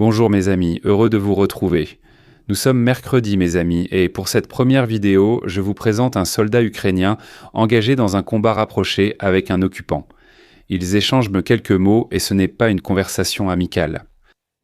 Bonjour mes amis, heureux de vous retrouver. Nous sommes mercredi mes amis, et pour cette première vidéo, je vous présente un soldat ukrainien engagé dans un combat rapproché avec un occupant. Ils échangent quelques mots et ce n'est pas une conversation amicale.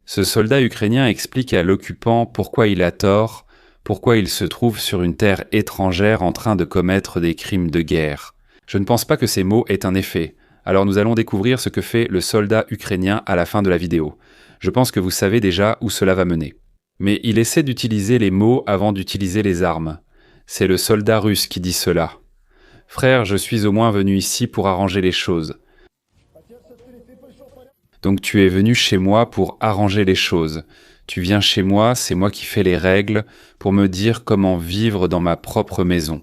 Ce soldat ukrainien explique à l'occupant pourquoi il a tort, pourquoi il se trouve sur une terre étrangère en train de commettre des crimes de guerre. Je ne pense pas que ces mots aient un effet, alors nous allons découvrir ce que fait le soldat ukrainien à la fin de la vidéo. Je pense que vous savez déjà où cela va mener. Mais il essaie d'utiliser les mots avant d'utiliser les armes. C'est le soldat russe qui dit cela. « Frère, je suis au moins venu ici pour arranger les choses. » Donc tu es venu chez moi pour arranger les choses. Tu viens chez moi, c'est moi qui fais les règles, pour me dire comment vivre dans ma propre maison.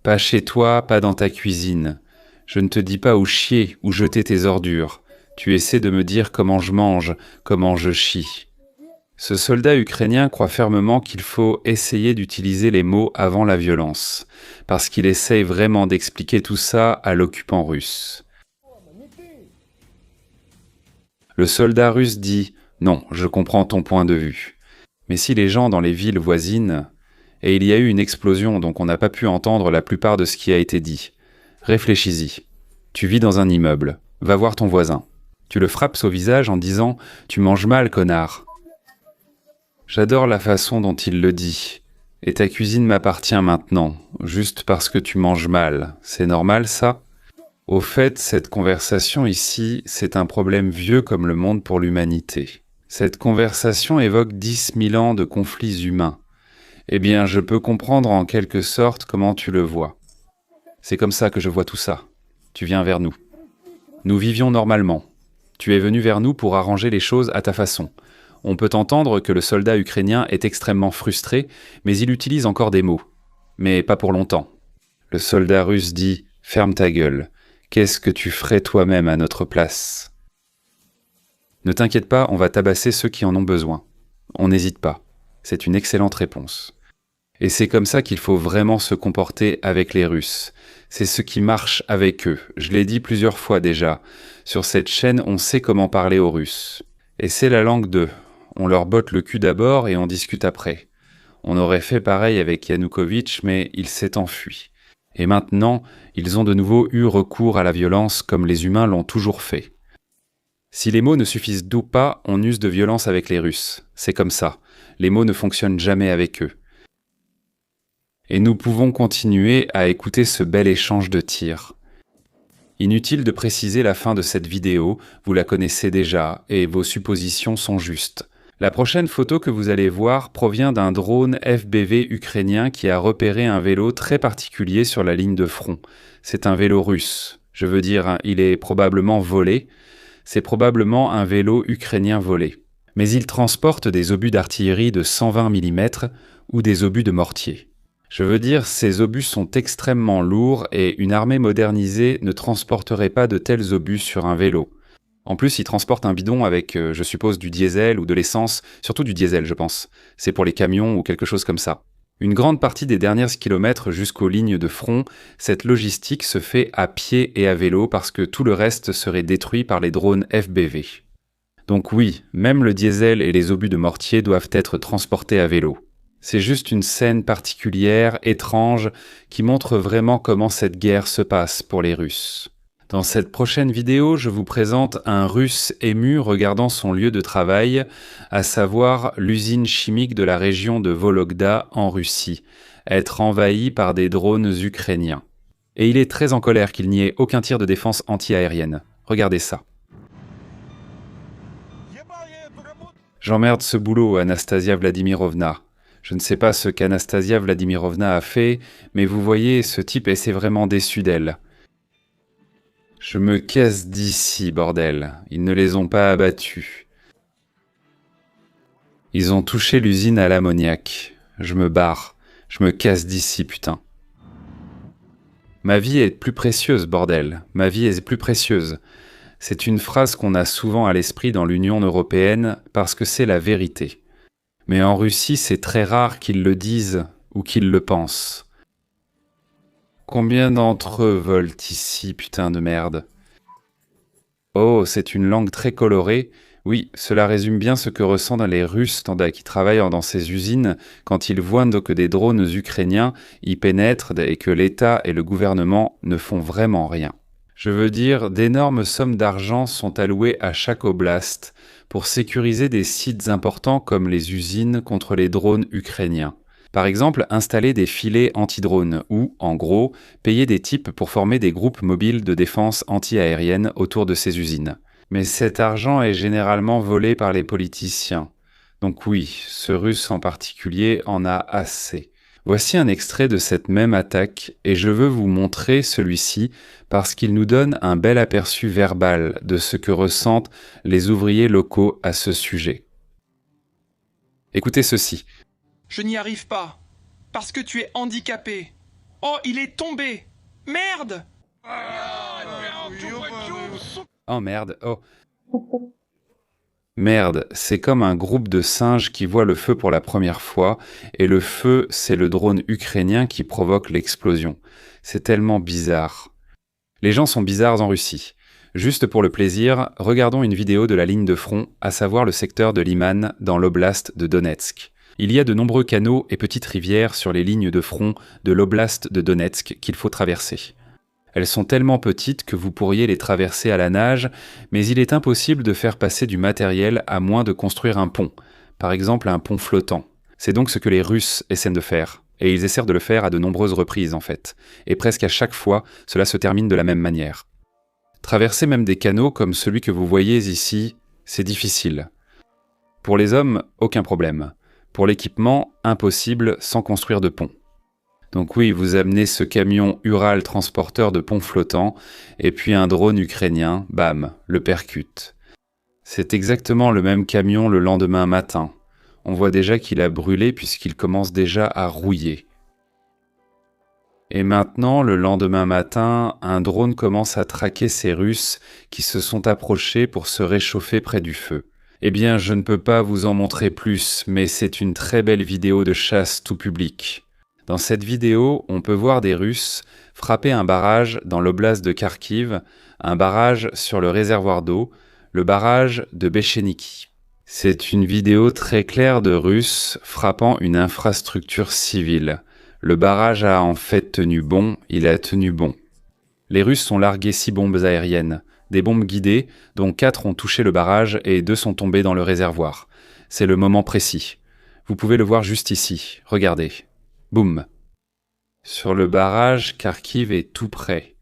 Pas chez toi, pas dans ta cuisine. Je ne te dis pas où chier, où jeter tes ordures. Tu essaies de me dire comment je mange, comment je chie. Ce soldat ukrainien croit fermement qu'il faut essayer d'utiliser les mots avant la violence, parce qu'il essaye vraiment d'expliquer tout ça à l'occupant russe. Le soldat russe dit « Non, je comprends ton point de vue. Mais si les gens dans les villes voisines... » Et il y a eu une explosion, donc on n'a pas pu entendre la plupart de ce qui a été dit. Réfléchis-y. Tu vis dans un immeuble. Va voir ton voisin. Tu le frappes au visage en disant « Tu manges mal, connard !» J'adore la façon dont il le dit. Et ta cuisine m'appartient maintenant, juste parce que tu manges mal. C'est normal, ça ? Au fait, cette conversation ici, c'est un problème vieux comme le monde pour l'humanité. Cette conversation évoque 10 000 ans de conflits humains. Eh bien, je peux comprendre en quelque sorte comment tu le vois. C'est comme ça que je vois tout ça. Tu viens vers nous. Nous vivions normalement. Tu es venu vers nous pour arranger les choses à ta façon. On peut entendre que le soldat ukrainien est extrêmement frustré, mais il utilise encore des mots. Mais pas pour longtemps. Le soldat russe dit « Ferme ta gueule. Qu'est-ce que tu ferais toi-même à notre place ?» Ne t'inquiète pas, on va tabasser ceux qui en ont besoin. On n'hésite pas. C'est une excellente réponse. Et c'est comme ça qu'il faut vraiment se comporter avec les Russes. C'est ce qui marche avec eux. Je l'ai dit plusieurs fois déjà. Sur cette chaîne, on sait comment parler aux Russes. Et c'est la langue d'eux. On leur botte le cul d'abord et on discute après. On aurait fait pareil avec Yanukovych, mais il s'est enfui. Et maintenant, ils ont de nouveau eu recours à la violence comme les humains l'ont toujours fait. Si les mots ne suffisent d'où pas, on use de violence avec les Russes. C'est comme ça. Les mots ne fonctionnent jamais avec eux. Et nous pouvons continuer à écouter ce bel échange de tirs. Inutile de préciser la fin de cette vidéo, vous la connaissez déjà, et vos suppositions sont justes. La prochaine photo que vous allez voir provient d'un drone FPV ukrainien qui a repéré un vélo très particulier sur la ligne de front. C'est un vélo russe. Je veux dire, il est probablement volé. C'est probablement un vélo ukrainien volé. Mais il transporte des obus d'artillerie de 120 mm ou des obus de mortier. Je veux dire, ces obus sont extrêmement lourds et une armée modernisée ne transporterait pas de tels obus sur un vélo. En plus, il transporte un bidon avec, je suppose, du diesel ou de l'essence, surtout du diesel, je pense. C'est pour les camions ou quelque chose comme ça. Une grande partie des derniers kilomètres jusqu'aux lignes de front, cette logistique se fait à pied et à vélo parce que tout le reste serait détruit par les drones FPV. Donc oui, même le diesel et les obus de mortier doivent être transportés à vélo. C'est juste une scène particulière, étrange, qui montre vraiment comment cette guerre se passe pour les Russes. Dans cette prochaine vidéo, je vous présente un Russe ému regardant son lieu de travail, à savoir l'usine chimique de la région de Vologda en Russie, être envahi par des drones ukrainiens. Et il est très en colère qu'il n'y ait aucun tir de défense anti-aérienne. Regardez ça. J'emmerde ce boulot, Anastasia Vladimirovna. Je ne sais pas ce qu'Anastasia Vladimirovna a fait, mais vous voyez, ce type essaie vraiment déçu d'elle. Je me casse d'ici, bordel. Ils ne les ont pas abattus. Ils ont touché l'usine à l'ammoniac. Je me barre. Je me casse d'ici, putain. Ma vie est plus précieuse, bordel. Ma vie est plus précieuse. C'est une phrase qu'on a souvent à l'esprit dans l'Union européenne parce que c'est la vérité. Mais en Russie, c'est très rare qu'ils le disent ou qu'ils le pensent. Combien d'entre eux volent ici, putain de merde? Oh, c'est une langue très colorée, Oui, cela résume bien ce que ressentent les Russes qui travaillent dans ces usines quand ils voient que des drones ukrainiens y pénètrent et que l'État et le gouvernement ne font vraiment rien. Je veux dire, d'énormes sommes d'argent sont allouées à chaque oblast pour sécuriser des sites importants comme les usines contre les drones ukrainiens. Par exemple, installer des filets anti-drones ou, en gros, payer des types pour former des groupes mobiles de défense anti-aérienne autour de ces usines. Mais cet argent est généralement volé par les politiciens. Donc oui, ce Russe en particulier en a assez. Voici un extrait de cette même attaque et je veux vous montrer celui-ci parce qu'il nous donne un bel aperçu verbal de ce que ressentent les ouvriers locaux à ce sujet. Écoutez ceci. Je n'y arrive pas. Parce que tu es handicapé. Oh, il est tombé. Merde! Oh merde, oh. Merde, c'est comme un groupe de singes qui voit le feu pour la première fois, et le feu, c'est le drone ukrainien qui provoque l'explosion. C'est tellement bizarre. Les gens sont bizarres en Russie. Juste pour le plaisir, regardons une vidéo de la ligne de front, à savoir le secteur de Liman, dans l'oblast de Donetsk. Il y a de nombreux canaux et petites rivières sur les lignes de front de l'oblast de Donetsk qu'il faut traverser. Elles sont tellement petites que vous pourriez les traverser à la nage, mais il est impossible de faire passer du matériel à moins de construire un pont, par exemple un pont flottant. C'est donc ce que les Russes essaient de faire, et ils essaient de le faire à de nombreuses reprises en fait, et presque à chaque fois, cela se termine de la même manière. Traverser même des canaux comme celui que vous voyez ici, c'est difficile. Pour les hommes, aucun problème. Pour l'équipement, impossible sans construire de pont. Donc oui, vous amenez ce camion Ural transporteur de pont flottant, et puis un drone ukrainien, bam, le percute. C'est exactement le même camion le lendemain matin. On voit déjà qu'il a brûlé puisqu'il commence déjà à rouiller. Et maintenant, le lendemain matin, un drone commence à traquer ces Russes qui se sont approchés pour se réchauffer près du feu. Eh bien, je ne peux pas vous en montrer plus, mais c'est une très belle vidéo de chasse tout public. Dans cette vidéo, on peut voir des Russes frapper un barrage dans l'oblast de Kharkiv, un barrage sur le réservoir d'eau, le barrage de Becheniki. C'est une vidéo très claire de Russes frappant une infrastructure civile. Le barrage a en fait tenu bon, il a tenu bon. Les Russes ont largué 6 bombes aériennes, des bombes guidées, dont 4 ont touché le barrage et 2 sont tombées dans le réservoir. C'est le moment précis. Vous pouvez le voir juste ici, regardez. Boum. Sur le barrage, Kharkiv est tout près.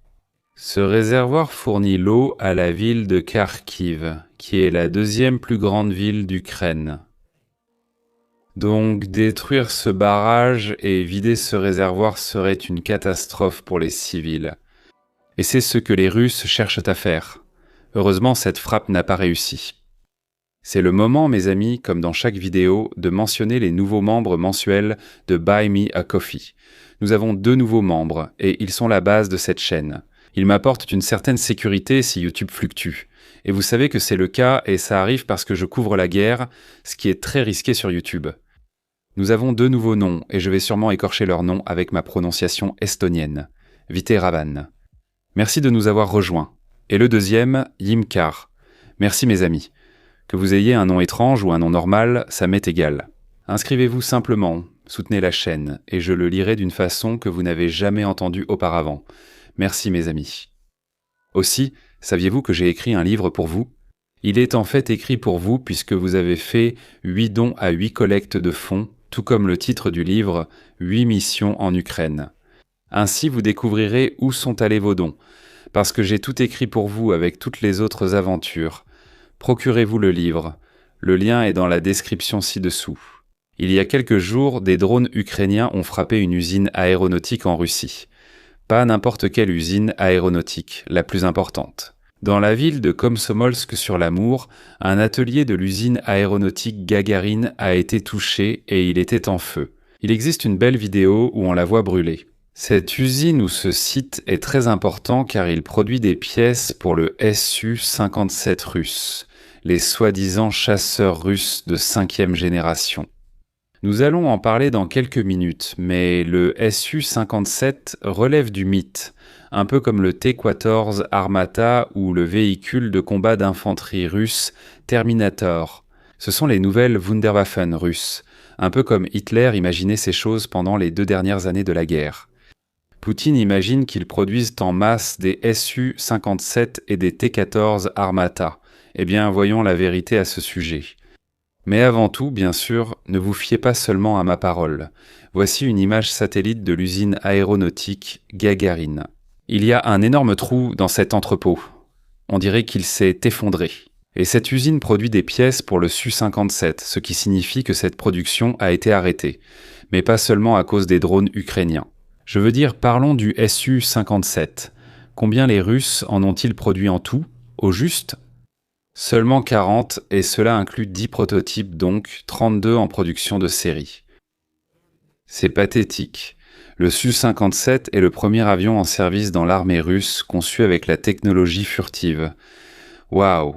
Ce réservoir fournit l'eau à la ville de Kharkiv, qui est la 2e plus grande ville d'Ukraine. Donc détruire ce barrage et vider ce réservoir serait une catastrophe pour les civils. Et c'est ce que les Russes cherchent à faire. Heureusement, cette frappe n'a pas réussi. C'est le moment, mes amis, comme dans chaque vidéo, de mentionner les nouveaux membres mensuels de Buy Me a Coffee. Nous avons 2 nouveaux membres, et ils sont la base de cette chaîne. Ils m'apportent une certaine sécurité si YouTube fluctue. Et vous savez que c'est le cas, et ça arrive parce que je couvre la guerre, ce qui est très risqué sur YouTube. Nous avons 2 nouveaux noms, et je vais sûrement écorcher leurs noms avec ma prononciation estonienne. Vite Ravan. Merci de nous avoir rejoints. Et le deuxième, Yimkar. Merci mes amis. Que vous ayez un nom étrange ou un nom normal, ça m'est égal. Inscrivez-vous simplement, soutenez la chaîne, et je le lirai d'une façon que vous n'avez jamais entendue auparavant. Merci mes amis. Aussi, saviez-vous que j'ai écrit un livre pour vous ? Il est en fait écrit pour vous puisque vous avez fait 8 dons à 8 collectes de fonds, tout comme le titre du livre « 8 missions en Ukraine ». Ainsi, vous découvrirez où sont allés vos dons, parce que j'ai tout écrit pour vous avec toutes les autres aventures. Procurez-vous le livre. Le lien est dans la description ci-dessous. Il y a quelques jours, des drones ukrainiens ont frappé une usine aéronautique en Russie. Pas n'importe quelle usine aéronautique, la plus importante. Dans la ville de Komsomolsk-sur-l'Amour, un atelier de l'usine aéronautique Gagarine a été touché et il était en feu. Il existe une belle vidéo où on la voit brûler. Cette usine ou ce site est très important car il produit des pièces pour le Su-57 russe, les soi-disant chasseurs russes de 5e génération. Nous allons en parler dans quelques minutes, mais le Su-57 relève du mythe, un peu comme le T-14 Armata ou le véhicule de combat d'infanterie russe Terminator. Ce sont les nouvelles Wunderwaffen russes, un peu comme Hitler imaginait ces choses pendant les 2 dernières années de la guerre. Poutine imagine qu'ils produisent en masse des Su-57 et des T-14 Armata. Eh bien, voyons la vérité à ce sujet. Mais avant tout, bien sûr, ne vous fiez pas seulement à ma parole. Voici une image satellite de l'usine aéronautique Gagarine. Il y a un énorme trou dans cet entrepôt. On dirait qu'il s'est effondré. Et cette usine produit des pièces pour le Su-57, ce qui signifie que cette production a été arrêtée. Mais pas seulement à cause des drones ukrainiens. Je veux dire, parlons du Su-57. Combien les Russes en ont-ils produit en tout, au juste ? Seulement 40, et cela inclut 10 prototypes, donc 32 en production de série. C'est pathétique. Le Su-57 est le premier avion en service dans l'armée russe conçu avec la technologie furtive. Waouh!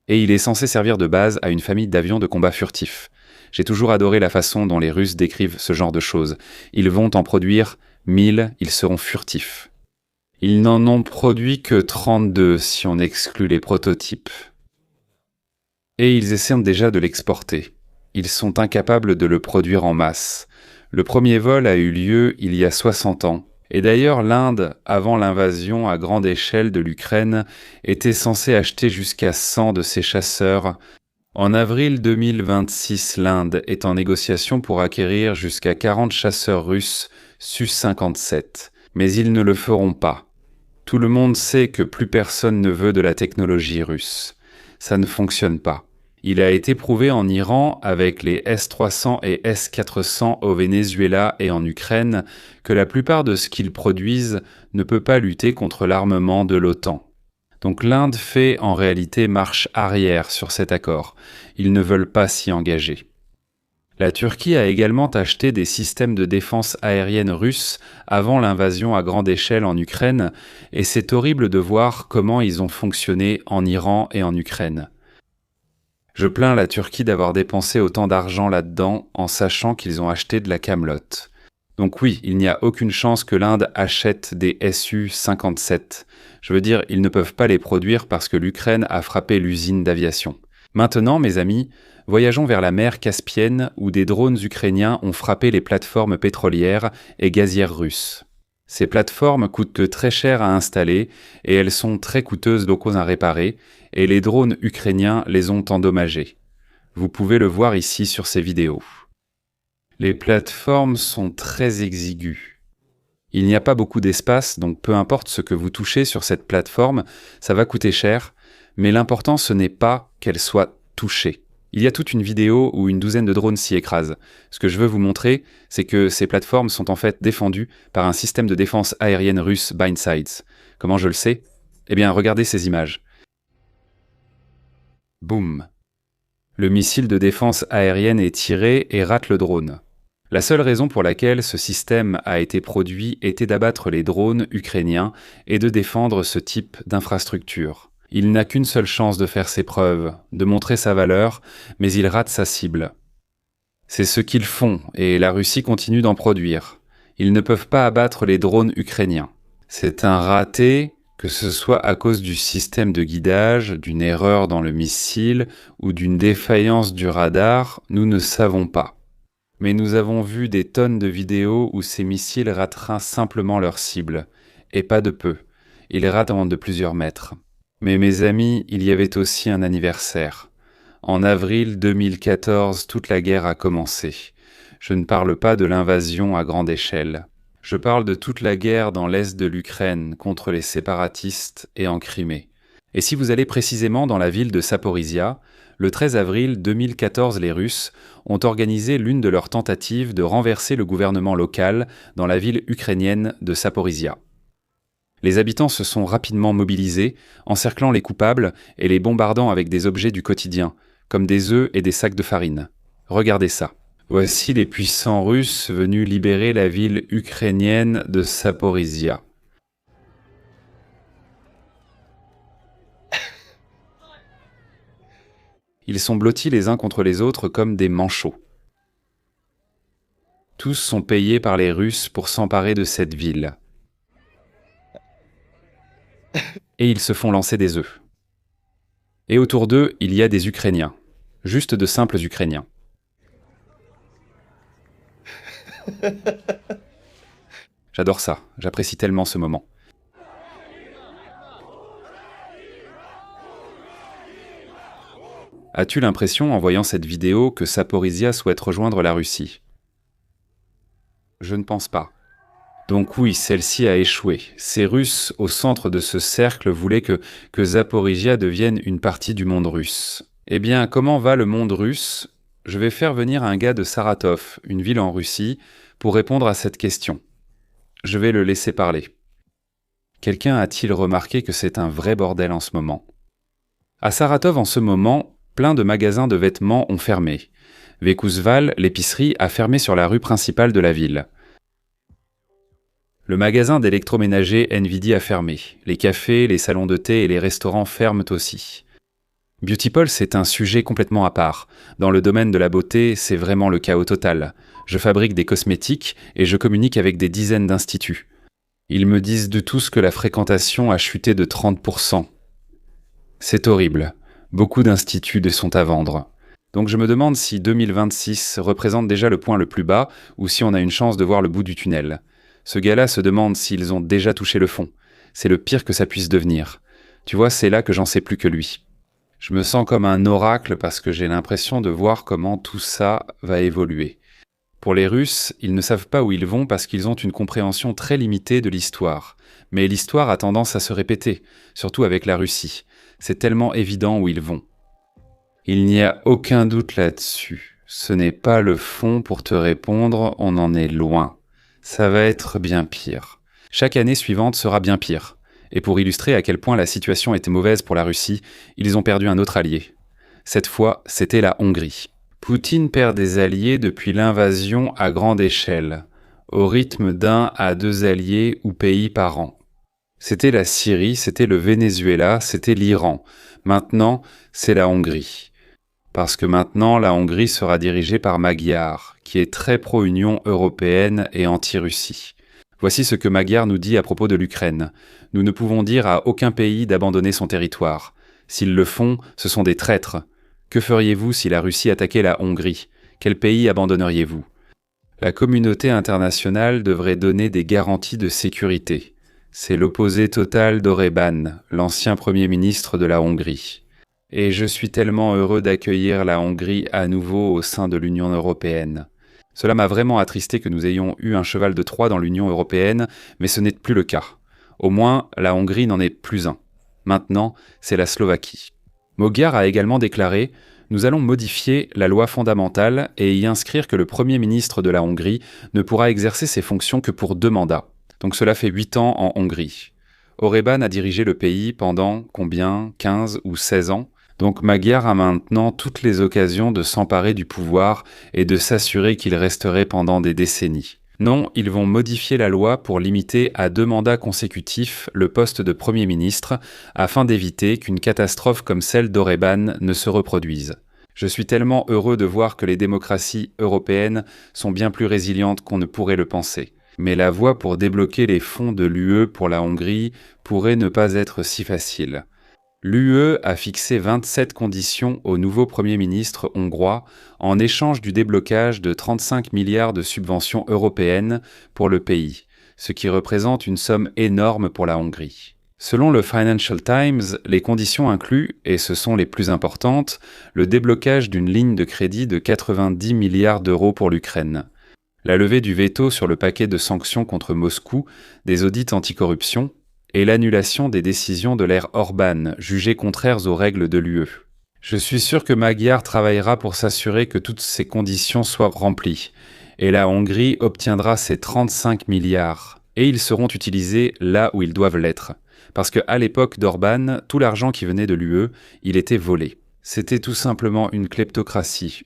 Et il est censé servir de base à une famille d'avions de combat furtifs. J'ai toujours adoré la façon dont les Russes décrivent ce genre de choses. Ils vont en produire 1000, ils seront furtifs. Ils n'en ont produit que 32 si on exclut les prototypes. Et ils essaient déjà de l'exporter. Ils sont incapables de le produire en masse. Le premier vol a eu lieu il y a 60 ans. Et d'ailleurs, l'Inde, avant l'invasion à grande échelle de l'Ukraine, était censée acheter jusqu'à 100 de ces chasseurs. En avril 2026, l'Inde est en négociation pour acquérir jusqu'à 40 chasseurs russes Su-57. Mais ils ne le feront pas. Tout le monde sait que plus personne ne veut de la technologie russe. Ça ne fonctionne pas. Il a été prouvé en Iran avec les S-300 et S-400 au Venezuela et en Ukraine que la plupart de ce qu'ils produisent ne peut pas lutter contre l'armement de l'OTAN. Donc l'Inde fait en réalité marche arrière sur cet accord. Ils ne veulent pas s'y engager. La Turquie a également acheté des systèmes de défense aérienne russes avant l'invasion à grande échelle en Ukraine, et c'est horrible de voir comment ils ont fonctionné en Iran et en Ukraine. Je plains la Turquie d'avoir dépensé autant d'argent là-dedans en sachant qu'ils ont acheté de la camelote. Donc oui, il n'y a aucune chance que l'Inde achète des Su-57. Je veux dire, ils ne peuvent pas les produire parce que l'Ukraine a frappé l'usine d'aviation. Maintenant, mes amis, voyageons vers la mer Caspienne où des drones ukrainiens ont frappé les plateformes pétrolières et gazières russes. Ces plateformes coûtent très cher à installer et elles sont très coûteuses donc à réparer, et les drones ukrainiens les ont endommagées. Vous pouvez le voir ici sur ces vidéos. Les plateformes sont très exiguës. Il n'y a pas beaucoup d'espace, donc peu importe ce que vous touchez sur cette plateforme, ça va coûter cher, mais l'important ce n'est pas qu'elle soit touchée. Il y a toute une vidéo où une douzaine de drones s'y écrasent. Ce que je veux vous montrer, c'est que ces plateformes sont en fait défendues par un système de défense aérienne russe Bindsides. Comment je le sais ? Eh bien, regardez ces images. Boum. Le missile de défense aérienne est tiré et rate le drone. La seule raison pour laquelle ce système a été produit était d'abattre les drones ukrainiens et de défendre ce type d'infrastructure. Il n'a qu'une seule chance de faire ses preuves, de montrer sa valeur, mais il rate sa cible. C'est ce qu'ils font, et la Russie continue d'en produire. Ils ne peuvent pas abattre les drones ukrainiens. C'est un raté, que ce soit à cause du système de guidage, d'une erreur dans le missile ou d'une défaillance du radar, nous ne savons pas. Mais nous avons vu des tonnes de vidéos où ces missiles rateraient simplement leur cible, et pas de peu. Ils ratent de plusieurs mètres. Mais mes amis, il y avait aussi un anniversaire. En avril 2014, toute la guerre a commencé. Je ne parle pas de l'invasion à grande échelle. Je parle de toute la guerre dans l'est de l'Ukraine contre les séparatistes et en Crimée. Et si vous allez précisément dans la ville de Zaporizhia, le 13 avril 2014, les Russes ont organisé l'une de leurs tentatives de renverser le gouvernement local dans la ville ukrainienne de Zaporizhia. Les habitants se sont rapidement mobilisés, encerclant les coupables et les bombardant avec des objets du quotidien, comme des œufs et des sacs de farine. Regardez ça. Voici les puissants Russes venus libérer la ville ukrainienne de Zaporizhia. Ils sont blottis les uns contre les autres comme des manchots. Tous sont payés par les Russes pour s'emparer de cette ville. Et ils se font lancer des œufs. Et autour d'eux, il y a des Ukrainiens. Juste de simples Ukrainiens. J'adore ça, j'apprécie tellement ce moment. As-tu l'impression, en voyant cette vidéo, que Zaporizhia souhaite rejoindre la Russie? Je ne pense pas. Donc oui, celle-ci a échoué. Ces Russes, au centre de ce cercle, voulaient que Zaporizhia devienne une partie du monde russe. Eh bien, comment va le monde russe? Je vais faire venir un gars de Saratov, une ville en Russie, pour répondre à cette question. Je vais le laisser parler. Quelqu'un a-t-il remarqué que c'est un vrai bordel en ce moment? À Saratov, en ce moment, plein de magasins de vêtements ont fermé. Vekousval, l'épicerie, a fermé sur la rue principale de la ville. Le magasin d'électroménager NVIDIA a fermé. Les cafés, les salons de thé et les restaurants ferment aussi. Beautypole, c'est un sujet complètement à part. Dans le domaine de la beauté, c'est vraiment le chaos total. Je fabrique des cosmétiques et je communique avec des dizaines d'instituts. Ils me disent de tous que la fréquentation a chuté de 30%. C'est horrible. Beaucoup d'instituts sont à vendre. Donc je me demande si 2026 représente déjà le point le plus bas ou si on a une chance de voir le bout du tunnel. Ce gars-là se demande s'ils ont déjà touché le fond. C'est le pire que ça puisse devenir. Tu vois, c'est là que j'en sais plus que lui. Je me sens comme un oracle parce que j'ai l'impression de voir comment tout ça va évoluer. Pour les Russes, ils ne savent pas où ils vont parce qu'ils ont une compréhension très limitée de l'histoire. Mais l'histoire a tendance à se répéter, surtout avec la Russie. C'est tellement évident où ils vont. Il n'y a aucun doute là-dessus. Ce n'est pas le fond pour te répondre, on en est loin. Ça va être bien pire. Chaque année suivante sera bien pire. Et pour illustrer à quel point la situation était mauvaise pour la Russie, ils ont perdu un autre allié. Cette fois, c'était la Hongrie. Poutine perd des alliés depuis l'invasion à grande échelle, au rythme d'1 à 2 alliés ou pays par an. C'était la Syrie, c'était le Venezuela, c'était l'Iran. Maintenant, c'est la Hongrie. Parce que maintenant, la Hongrie sera dirigée par Magyar, qui est très pro-Union européenne et anti-Russie. Voici ce que Magyar nous dit à propos de l'Ukraine. Nous ne pouvons dire à aucun pays d'abandonner son territoire. S'ils le font, ce sont des traîtres. Que feriez-vous si la Russie attaquait la Hongrie? Quel pays abandonneriez-vous? La communauté internationale devrait donner des garanties de sécurité. C'est l'opposé total d'Orbán, l'ancien Premier ministre de la Hongrie. Et je suis tellement heureux d'accueillir la Hongrie à nouveau au sein de l'Union européenne. Cela m'a vraiment attristé que nous ayons eu un cheval de Troie dans l'Union européenne, mais ce n'est plus le cas. Au moins, la Hongrie n'en est plus un. Maintenant, c'est la Slovaquie. Magyar a également déclaré « Nous allons modifier la loi fondamentale et y inscrire que le Premier ministre de la Hongrie ne pourra exercer ses fonctions que pour 2 mandats. » Donc cela fait 8 ans en Hongrie. Orbán a dirigé le pays pendant, combien, 15 ou 16 ans. Donc Magyar a maintenant toutes les occasions de s'emparer du pouvoir et de s'assurer qu'il resterait pendant des décennies. Non, ils vont modifier la loi pour limiter à 2 mandats consécutifs le poste de Premier ministre afin d'éviter qu'une catastrophe comme celle d'Orbán ne se reproduise. Je suis tellement heureux de voir que les démocraties européennes sont bien plus résilientes qu'on ne pourrait le penser. Mais la voie pour débloquer les fonds de l'UE pour la Hongrie pourrait ne pas être si facile. L'UE a fixé 27 conditions au nouveau Premier ministre hongrois en échange du déblocage de 35 milliards de subventions européennes pour le pays, ce qui représente une somme énorme pour la Hongrie. Selon le Financial Times, les conditions incluent, et ce sont les plus importantes, le déblocage d'une ligne de crédit de 90 milliards d'euros pour l'Ukraine, la levée du veto sur le paquet de sanctions contre Moscou, des audits anticorruption, et l'annulation des décisions de l'ère Orbán, jugées contraires aux règles de l'UE. Je suis sûr que Magyar travaillera pour s'assurer que toutes ces conditions soient remplies, et la Hongrie obtiendra ses 35 milliards, et ils seront utilisés là où ils doivent l'être. Parce qu'à l'époque d'Orbán, tout l'argent qui venait de l'UE, il était volé. C'était tout simplement une kleptocratie.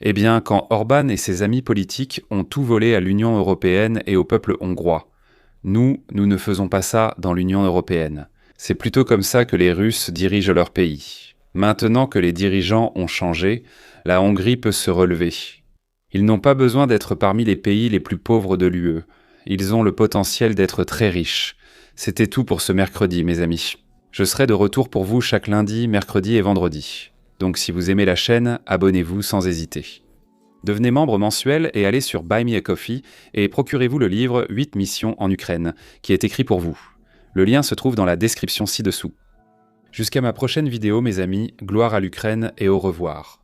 Eh bien, quand Orbán et ses amis politiques ont tout volé à l'Union européenne et au peuple hongrois, nous ne faisons pas ça dans l'Union européenne. C'est plutôt comme ça que les Russes dirigent leur pays. Maintenant que les dirigeants ont changé, la Hongrie peut se relever. Ils n'ont pas besoin d'être parmi les pays les plus pauvres de l'UE. Ils ont le potentiel d'être très riches. C'était tout pour ce mercredi, mes amis. Je serai de retour pour vous chaque lundi, mercredi et vendredi. Donc si vous aimez la chaîne, abonnez-vous sans hésiter. Devenez membre mensuel et allez sur Buy Me a Coffee et procurez-vous le livre 8 missions en Ukraine, qui est écrit pour vous. Le lien se trouve dans la description ci-dessous. Jusqu'à ma prochaine vidéo, mes amis, gloire à l'Ukraine et au revoir.